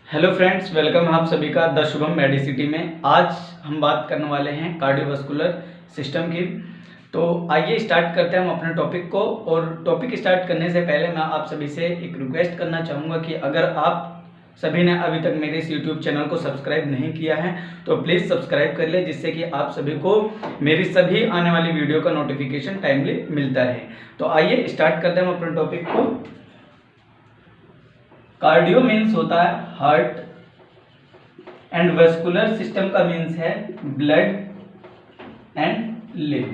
Hello friends, welcome है आप सभी का द शुभम मेडिसिटी में। आज हम बात करने वाले हैं कार्डियोवास्कुलर सिस्टम की। तो आइए स्टार्ट करते हैं हम अपने टॉपिक को। और टॉपिक स्टार्ट करने से पहले मैं आप सभी से एक रिक्वेस्ट करना चाहूँगा कि अगर आप सभी ने अभी तक मेरे इस यूट्यूब चैनल को सब्सक्राइब नहीं किया है तो प्लीज़ सब्सक्राइब कर ले, जिससे कि आप सभी को मेरी सभी आने वाली वीडियो का नोटिफिकेशन टाइमली मिलता रहे। तो आइए स्टार्ट करते हैं हम अपने टॉपिक को। कार्डियो मीन्स होता है हार्ट एंड वेस्कुलर सिस्टम का मीन्स है ब्लड एंड लिम्फ।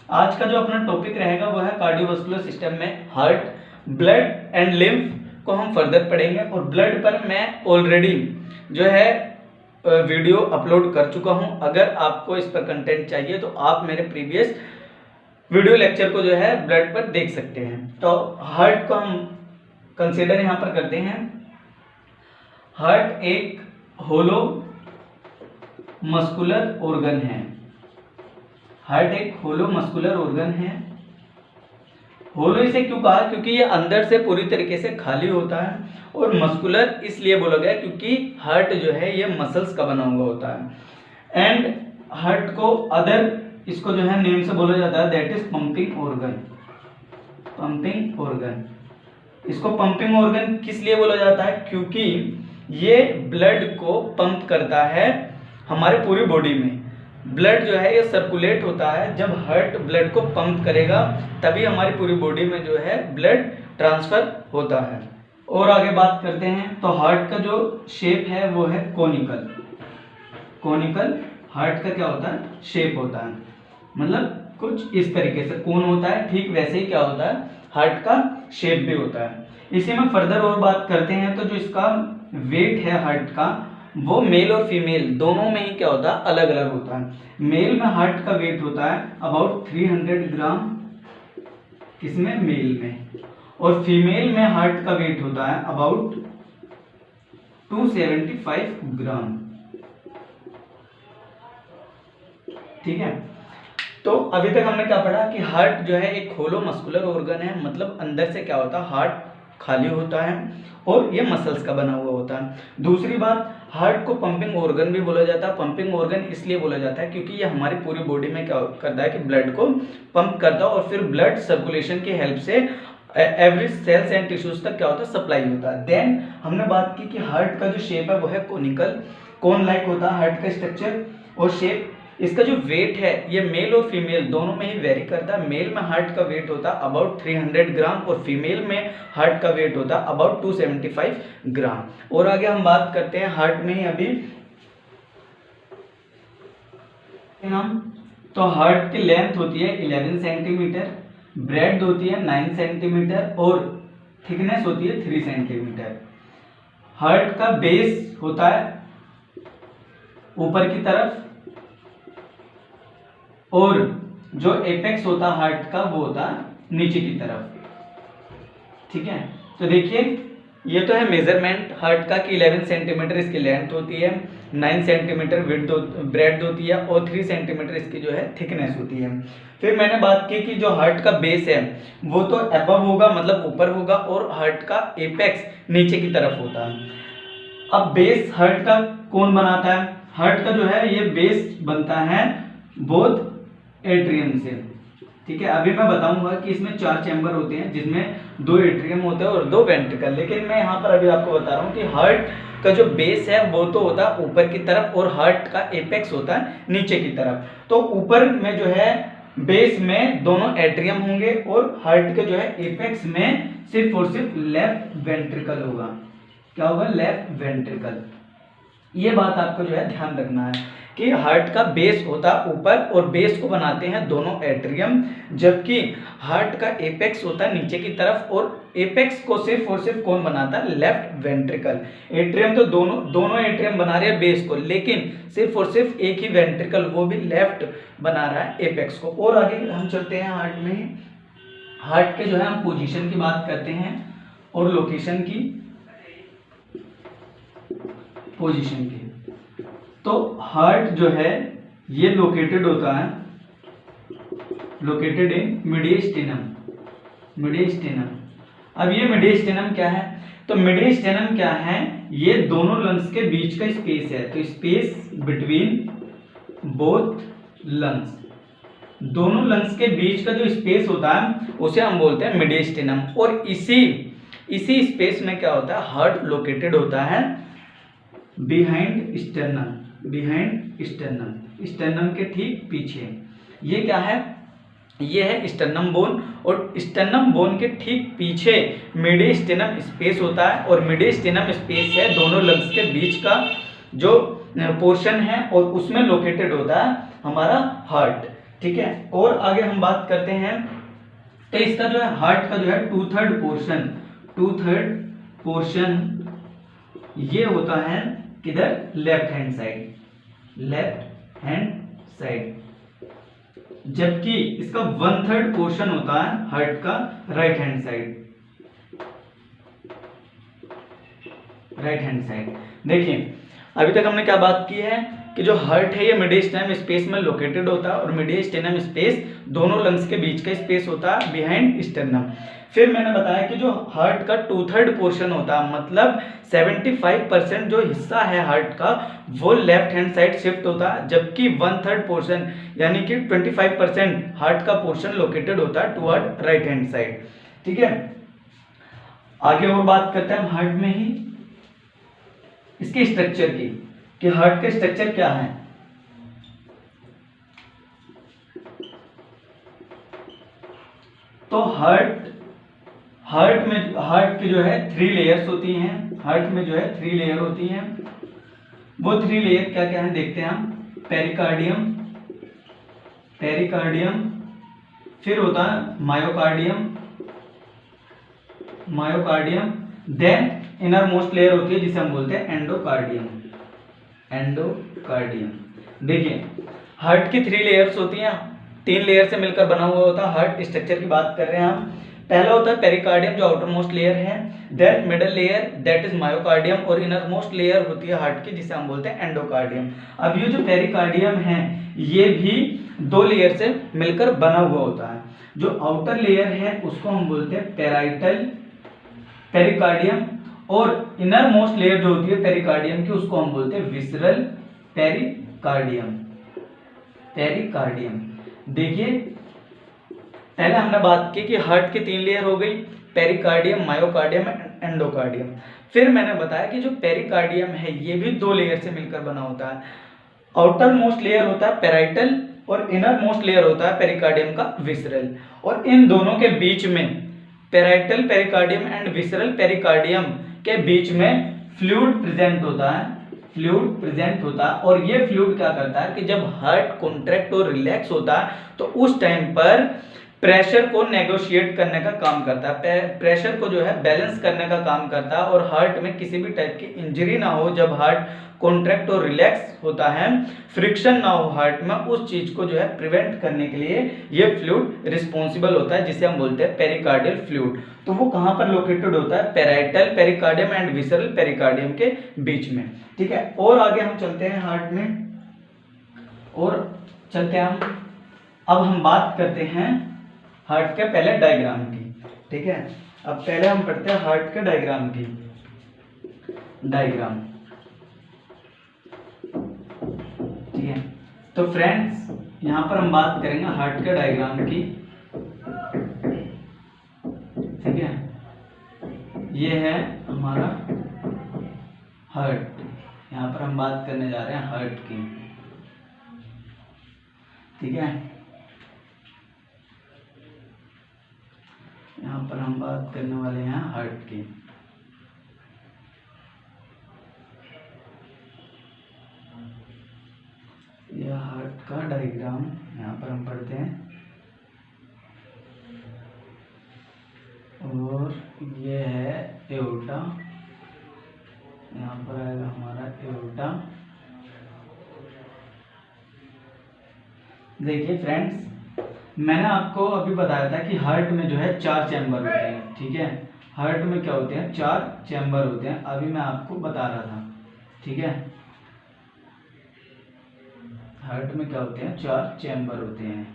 आज का जो अपना टॉपिक रहेगा वो है कार्डियोवास्कुलर सिस्टम में हार्ट, ब्लड एंड लिम्फ को हम फर्दर पढ़ेंगे। और ब्लड पर मैं ऑलरेडी जो है वीडियो अपलोड कर चुका हूं। अगर आपको इस पर कंटेंट चाहिए तो आप मेरे प्रीवियस वीडियो लेक्चर को जो है ब्लड पर देख सकते हैं। तो हार्ट को हम कंसीडर यहां पर करते हैं। हार्ट एक होलो मस्कुलर ऑर्गन है। हार्ट एक होलो मस्कुलर ऑर्गन है। होलो इसे क्यों कहा? क्योंकि ये अंदर से पूरी तरीके से खाली होता है। और मस्कुलर इसलिए बोला गया क्योंकि हार्ट जो है ये मसल्स का बना हुआ होता है। एंड हार्ट को अदर इसको जो है नेम से बोला जाता है, that is pumping organ. Pumping organ, इसको पंपिंग ऑर्गन किस लिए बोला जाता है? क्योंकि ये ब्लड को पंप करता है हमारे पूरी बॉडी में। ब्लड जो है ये सर्कुलेट होता है। जब हार्ट ब्लड को पंप करेगा तभी हमारी पूरी बॉडी में जो है ब्लड ट्रांसफर होता है। और आगे बात करते हैं तो हार्ट का जो शेप है वो है कोनिकल। कोनिकल हार्ट का क्या होता है? शेप होता है। मतलब कुछ इस तरीके से कोन होता है, ठीक वैसे ही क्या होता है हार्ट का शेप भी होता है। इसी में फर्दर और बात करते हैं तो जो इसका वेट है हार्ट का वो मेल और फीमेल दोनों में ही क्या होता है? अलग अलग होता है। मेल में हार्ट का वेट होता है अबाउट 300 ग्राम, किसमें? मेल में। और फीमेल में हार्ट का वेट होता है अबाउट 275 ग्राम। ठीक है, तो अभी तक हमने क्या पढ़ा कि हार्ट जो है एक होलो मस्कुलर ऑर्गन है। मतलब अंदर से क्या होता है? हार्ट खाली होता है और ये मसल्स का बना हुआ होता है। दूसरी बात, हार्ट को पंपिंग ऑर्गन भी बोला जाता है। पंपिंग ऑर्गन इसलिए बोला जाता है क्योंकि ये हमारी पूरी बॉडी में क्या करता है कि ब्लड को पंप करता है और फिर ब्लड सर्कुलेशन की हेल्प से एवरी सेल्स एंड टिश्यूज तक क्या होता है? सप्लाई होता है। देन हमने बात की कि हार्ट का जो शेप है वो है कोनिकल, कोन लाइक होता है हार्ट का स्ट्रक्चर और शेप। इसका जो वेट है ये मेल और फीमेल दोनों में ही वेरी करता है। मेल में हार्ट का वेट होता है अबाउट 300 ग्राम और फीमेल में हार्ट का वेट होता है अबाउट 275 ग्राम। और आगे हम बात करते हैं हार्ट में ही अभी हम तो हार्ट की लेंथ होती है 11 सेंटीमीटर, ब्रेड्थ होती है 9 सेंटीमीटर और थिकनेस होती है 3 सेंटीमीटर। हार्ट का बेस होता है ऊपर की तरफ और जो एपेक्स होता है हार्ट का वो होता है नीचे की तरफ। ठीक है, तो देखिए ये तो है मेजरमेंट हार्ट का कि 11 सेंटीमीटर इसकी लेंथ होती है, 9 सेंटीमीटर ब्रेड्थ होती है और 3 सेंटीमीटर इसकी जो है थिकनेस होती है। फिर मैंने बात की कि जो हार्ट का बेस है वो तो अबव होगा, मतलब ऊपर होगा, और हार्ट का एपेक्स नीचे की तरफ होता है। अब बेस हार्ट का कौन बनाता है? हार्ट का जो है ये बेस बनता है बोथ एट्रियम से। ठीक है, अभी मैं बताऊंगा कि इसमें 4 चैम्बर होते हैं जिसमें 2 एट्रियम होते हैं और 2 वेंट्रिकल। लेकिन मैं यहाँ पर अभी आपको बता रहा हूँ कि हार्ट का जो बेस है वो तो होता है ऊपर की तरफ और हार्ट का एपेक्स होता है नीचे की तरफ। तो ऊपर में जो है बेस में दोनों एट्रियम होंगे और हार्ट के जो है एपेक्स में सिर्फ और सिर्फ लेफ्ट वेंट्रिकल होगा। क्या होगा? Left ventricle. ये बात आपको जो है ध्यान रखना है कि हार्ट का बेस होता है ऊपर और बेस को बनाते हैं दोनों एट्रियम, जबकि हार्ट का एपेक्स होता है नीचे की तरफ और एपेक्स को सिर्फ और सिर्फ कौन बनाता है? Left ventricle. एट्रियम तो दोनों एट्रियम बना रहे हैं बेस को, लेकिन सिर्फ और सिर्फ एक ही वेंट्रिकल वो भी लेफ्ट बना रहा है एपेक्स को। और आगे हम चलते हैं हार्ट में। हार्ट के जो है हम पोजीशन की बात करते हैं और लोकेशन की, पोजीशन की। तो हार्ट जो है ये लोकेटेड होता है, लोकेटेड इन मीडियस्टिनम। मीडियस्टिनम। अब ये मीडियस्टिनम क्या है? तो मीडियस्टेनम क्या है, ये दोनों लंग्स के बीच का स्पेस है, तो स्पेस बिटवीन बोथ लंग्स, दोनों लंग्स के बीच का जो स्पेस होता है उसे हम बोलते हैं मीडियस्टेनम। और इसी स्पेस में क्या होता है, हार्ट लोकेटेड होता है बिहाइंड स्टर्नम, स्टर्नम के ठीक पीछे। ये क्या है, ये है स्टर्नम बोन, और स्टर्नम बोन के ठीक पीछे मीडियस्टेनम स्पेस होता है, और मीडियस्टेनम स्पेस है दोनों लंग्स के बीच का जो पोर्शन है, और उसमें लोकेटेड होता है हमारा हार्ट। ठीक है, और आगे हम बात करते हैं, तो इसका जो है हार्ट का जो है टू थर्ड पोर्शन ये होता है किधर, लेफ्ट हैंड साइड, जबकि इसका 1/3 पोर्शन होता है हार्ट का राइट हैंड साइड। देखिए अभी तक हमने क्या बात की है कि जो हार्ट है ये मीडियस्टेनम स्पेस में लोकेटेड होता है, और मीडियस्टेनम स्पेस दोनों लंग्स के बीच का स्पेस होता है बिहाइंड स्टर्नम। फिर मैंने बताया कि जो हार्ट का 2/3 पोर्शन होता है, मतलब 75% जो हिस्सा है हार्ट का वो लेफ्ट हैंड साइड शिफ्ट होता है, जबकि 1/3 पोर्शन यानी कि 25% हार्ट का पोर्शन लोकेटेड होता है टुवर्ड राइट हैंड साइड। ठीक है, आगे और बात करते हैं हम हार्ट में ही इसके स्ट्रक्चर की, कि हार्ट का स्ट्रक्चर क्या है। तो हार्ट की जो है 3 लेयर्स होती हैं, हार्ट में जो है 3 लेयर होती हैं। वो 3 लेयर क्या क्या है देखते हैं हम। पेरिकार्डियम, फिर होता है myocardium, then inner most layer होती है जिसे हम बोलते हैं एंडोकार्डियम। देखिए हार्ट की 3 लेयर्स होती हैं, 3 लेयर से मिलकर बना हुआ होता है हार्ट। स्ट्रक्चर की बात कर रहे हैं हम। पहला होता है पेरिकार्डियम जो आउटर मोस्ट लेयर है, then middle layer that is myocardium, और इनर मोस्ट लेयर होती है हार्ट की जिसे हम बोलते हैं एंडोकार्डियम। अब ये जो पेरिकार्डियम है ये भी 2 लेयर से मिलकर बना हुआ होता है। जो आउटर लेयर है उसको हम बोलते हैं पेरिकार्डियम, और इनर मोस्ट लेयर जो होती है पेरिकार्डियम की उसको हम बोलते हैं विसरल पेरिकार्डियम। देखिए पहले हमने बात की कि हार्ट की 3 लेयर हो गई, पेरिकार्डियम, मायोकार्डियम, एंडोकार्डियम। फिर मैंने बताया कि जो पेरिकार्डियम है ये भी 2 लेयर से मिलकर बना होता है। आउटर मोस्ट लेयर होता है पेराइटल, और इनर मोस्ट लेयर होता है पेरिकार्डियम का विसरल, और इन दोनों के बीच में parietal pericardium and visceral pericardium के बीच में फ्लूइड प्रेजेंट होता है, और ये फ्लूइड क्या करता है कि जब हार्ट कॉन्ट्रैक्ट और रिलैक्स होता है तो उस टाइम पर प्रेशर को नेगोशिएट करने का काम करता है, प्रेशर को जो है बैलेंस करने का काम करता है, और हार्ट में किसी भी टाइप की इंजरी ना हो। जब हार्ट कॉन्ट्रैक्ट और रिलैक्स होता है, फ्रिक्शन ना हो हार्ट में, उस चीज को जो है प्रिवेंट करने के लिए ये फ्लूइड रिस्पॉन्सिबल होता है जिसे हम बोलते हैं पेरिकार्डियल फ्लूइड। तो वो कहाँ पर लोकेटेड होता है, parietal pericardium and visceral pericardium के बीच में। ठीक है, और आगे हम चलते हैं हार्ट में, अब हम बात करते हैं हार्ट के पहले डायग्राम की। ठीक है, अब पहले हम पढ़ते हैं हार्ट के डायग्राम की। ठीक है, तो फ्रेंड्स यहाँ पर हम बात करेंगे हार्ट के डायग्राम की। ठीक है, ये है हमारा हार्ट, यहाँ पर हम बात करने जा रहे हैं हार्ट की। ठीक है, यहाँ पर हम बात करने वाले हैं हार्ट की। यह हार्ट का डायग्राम यहाँ पर हम पढ़ते हैं, और ये है एओर्टा, यहाँ पर आएगा हमारा एओर्टा। देखिए फ्रेंड्स, मैंने आपको अभी बताया था कि हार्ट में जो है 4 चैम्बर होते हैं। ठीक है, हार्ट में क्या होते हैं, 4 चैम्बर होते हैं, अभी मैं आपको बता रहा था। ठीक है, हार्ट में क्या होते हैं, 4 चैम्बर होते हैं।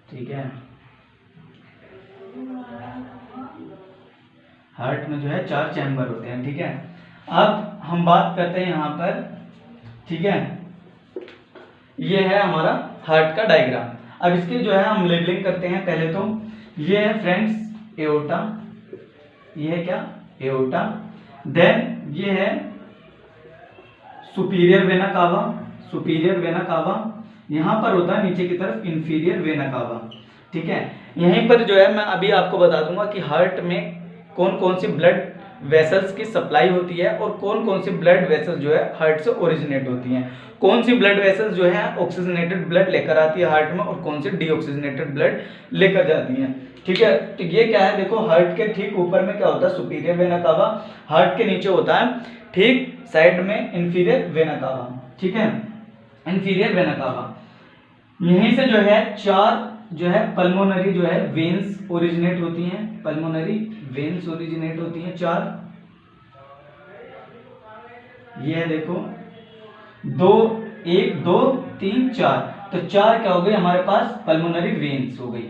ठीक है, हार्ट में जो है 4 चैम्बर होते हैं, ठीक है। अब हम बात करते हैं यहाँ पर, ठीक है, ये है हमारा हार्ट का डायग्राम। अब इसके जो है हम लेबलिंग करते हैं। पहले तो ये है फ्रेंड्स एओर्टा, ये है क्या एओर्टा। देन ये है superior vena cava, superior vena cava. यहाँ पर होता है नीचे की तरफ इंफीरियर वेना कावा, ठीक है। यहीं पर जो है मैं अभी आपको बता दूंगा कि हार्ट में कौन कौन सी ब्लड वेसल्स की सप्लाई होती है और कौन कौन सी ब्लड वेसल्स जो है हार्ट से ओरिजिनेट होती हैं। कौन सी ब्लड वेसल्स जो है ऑक्सीजनेटेड ब्लड लेकर आती है हार्ट में और कौन सी डीऑक्सीजनेटेड ब्लड लेकर जाती हैं, ठीक है। तो ये क्या है, देखो हार्ट के ठीक ऊपर में क्या होता है सुपीरियर वेना कावा, हार्ट के नीचे होता है ठीक साइड में इंफीरियर वेना कावा, ठीक है, इंफीरियर वेना कावा। यहीं से जो है 4 जो है पल्मोनरी जो है वेन्स ओरिजिनेट होती हैं, पल्मोनरी वेन्स ओरिजिनेट होती हैं 4। ये है देखो 2 1 2 3 4, तो 4 क्या हो गई हमारे पास पल्मोनरी वेन्स हो गई,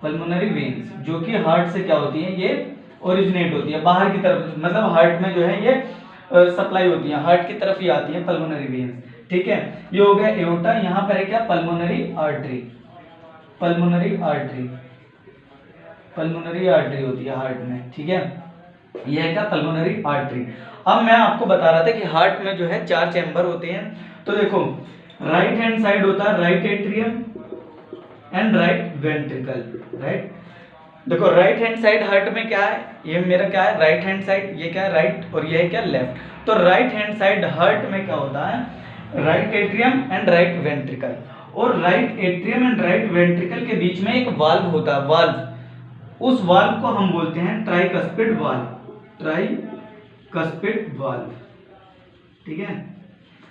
पल्मोनरी वेन्स जो कि हार्ट से क्या होती है, ये ओरिजिनेट होती है बाहर की तरफ, मतलब हार्ट में जो है ये सप्लाई होती है, हार्ट की तरफ ही आती है पल्मोनरी वेन्स, ठीक है। ये हो गया एओर्टा। यहाँ पर है क्या pulmonary artery, pulmonary artery, pulmonary artery होती है हार्ट में, ठीक है। यह है क्या पल्मोनरी आर्टरी। अब मैं आपको बता रहा था कि हार्ट में जो है 4 चैम्बर होते हैं। तो देखो राइट हैंड साइड होता है right atrium and right ventricle, right. देखो राइट हैंड साइड हार्ट में क्या है, ये मेरा क्या है राइट हैंड साइड, ये क्या है राइट और ये है क्या लेफ्ट। तो राइट हैंड साइड हार्ट में क्या होता है right atrium and right ventricle, और right atrium and right ventricle के बीच में एक वाल्व होता है, वाल्व। उस वाल्व को हम बोलते हैं ट्राइकस्पिड वाल्व, ट्राइकस्पिड वाल्व, ठीक है।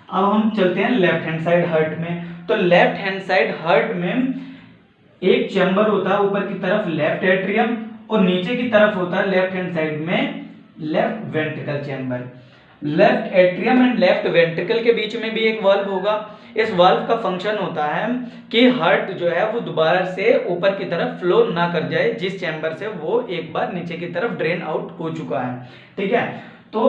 अब हम चलते हैं लेफ्ट हैंड साइड हार्ट में। तो लेफ्ट हैंड साइड हार्ट में एक चैम्बर होता है ऊपर की तरफ लेफ्ट एट्रियम, और नीचे की तरफ होता है लेफ्ट हैंड साइड में left ventricle chamber. Left atrium and left ventricle के बीच में भी एक वाल्व होगा। इस वाल्व का फंक्शन होता है कि हार्ट जो है वो दोबारा से ऊपर की तरफ फ्लो ना कर जाए, जिस चैम्बर से वो एक बार नीचे की तरफ ड्रेन आउट हो चुका है, ठीक है। तो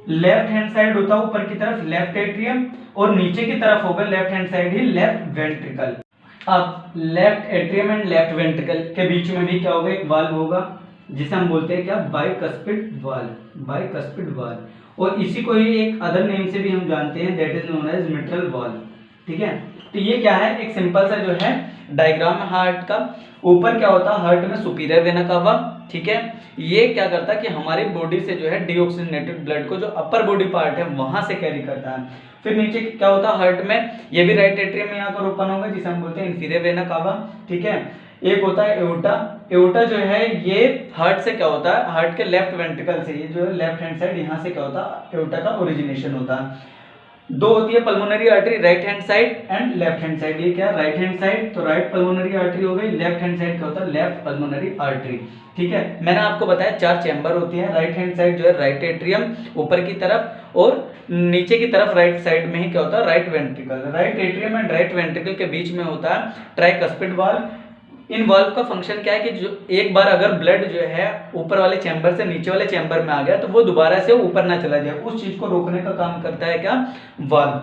लेफ्ट हैंड साइड होता है ऊपर की तरफ लेफ्ट एट्रियम, और नीचे की तरफ होगा लेफ्ट हैंड साइड ही लेफ्ट वेंट्रिकल। अब left atrium and left ventricle के बीच में भी क्या होगा एक वाल्व होगा, जिसे हम बोलते हैं क्या बाइकस्पिड वाल्व, बाइकस्पिड वाल्व। और इसी को ही एक अदर नेम से भी हम जानते हैं, that is known as mitral valve, ठीक है। तो ये क्या है एक सिंपल सा जो है डायग्राम है हार्ट का। ऊपर क्या होता है हार्ट में सुपीरियर वेना कावा, ठीक है। ये क्या करता है कि हमारी बॉडी से जो है डीऑक्सीजनेटेड ब्लड को जो अपर बॉडी पार्ट है वहां से कैरी करता है। फिर नीचे क्या होता है हार्ट में, ये भी राइट एट्रियम में यहाँ पर ओपन होगा, जिसे हम बोलते हैं इंफीरियर वेना कावा, ठीक है। एक होता है एओर्टा। एओर्टा जो है ये हार्ट से क्या होता है, हार्ट के लेफ्ट वेंट्रिकल से, ये जो है लेफ्ट हैंड साइड यहाँ से क्या होता है एओर्टा का ओरिजिनेशन होता है। 2 होती है pulmonary artery right hand side and left hand side. ये क्या राइट हैंड साइड, तो राइट पल्मोनरी आर्टरी हो गई। लेफ्ट हैंड साइड क्या होता है लेफ्ट पल्मोनरी आर्टरी, ठीक है। मैंने आपको बताया 4 चैम्बर होती है। राइट हैंड साइड जो है राइट एट्रियम ऊपर की तरफ, और नीचे की तरफ राइट साइड में ही क्या होता है right ventricle. Right atrium and right ventricle के बीच में होता है ट्राइकस्पिड वाल्व। इन वाल्व का फंक्शन क्या है कि जो एक बार अगर ब्लड जो है ऊपर वाले चैम्बर से नीचे वाले चैम्बर में आ गया तो वो दोबारा से ऊपर ना चला जाए, उस चीज को रोकने का काम करता है क्या वाल्व।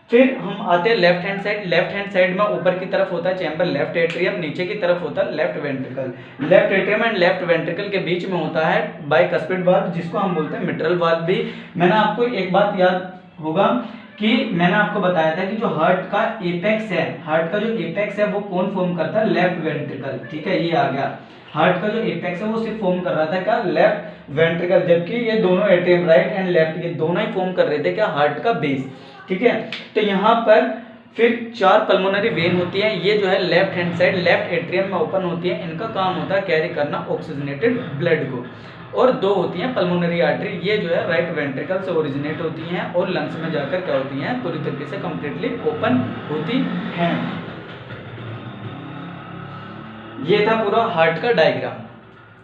फिर हम आते हैं left hand side. Left hand side में ऊपर की तरफ होता है चैम्बर लेफ्ट एट्रियम, नीचे की तरफ होता है left ventricle. Left atrium and left ventricle के बीच में होता है बाइकस्पिड वाल्व, जिसको हम बोलते हैं मिट्रल वाल्व भी। मैंने आपको एक बात याद होगा कि मैंने आपको बताया था कि जो हार्ट का एपेक्स है, हार्ट का जो एपेक्स है वो कौन फॉर्म करता है लेफ्ट वेंट्रिकल, ठीक है। ये आ गया हार्ट का जो एपेक्स है वो सिर्फ फॉर्म कर रहा था क्या लेफ्ट वेंट्रिकल, जबकि ये दोनों एट्रियम राइट एंड लेफ्ट ये दोनों ही फॉर्म कर रहे थे क्या हार्ट का बेस, ठीक है। तो यहाँ पर फिर 4 पल्मोनरी वेन होती है, ये जो है left hand side left atrium में ओपन होती है। इनका काम होता है कैरी करना ऑक्सीजनेटेड ब्लड को। और 2 होती हैं पल्मोनरी आर्टरी, ये जो है राइट वेंट्रिकल से ओरिजिनेट होती हैं और लंग्स में जाकर क्या होती हैं पूरी तरीके से कंप्लीटली ओपन होती हैं। ये था पूरा हार्ट का डायग्राम,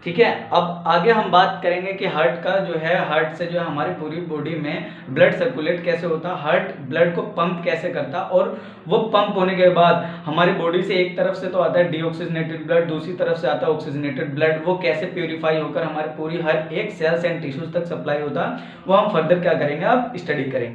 ठीक है। अब आगे हम बात करेंगे कि हार्ट का जो है, हार्ट से जो है हमारी पूरी बॉडी में ब्लड सर्कुलेट कैसे होता है, हार्ट ब्लड को पंप कैसे करता, और वो पंप होने के बाद हमारी बॉडी से एक तरफ से तो आता है डीऑक्सीजनेटेड ब्लड, दूसरी तरफ से आता है ऑक्सीजनेटेड ब्लड, वो कैसे प्योरीफाई होकर हमारे पूरी हर एक सेल्स एंड टिश्यूज तक सप्लाई होता है, वो हम फर्दर क्या करेंगे, अब स्टडी करेंगे।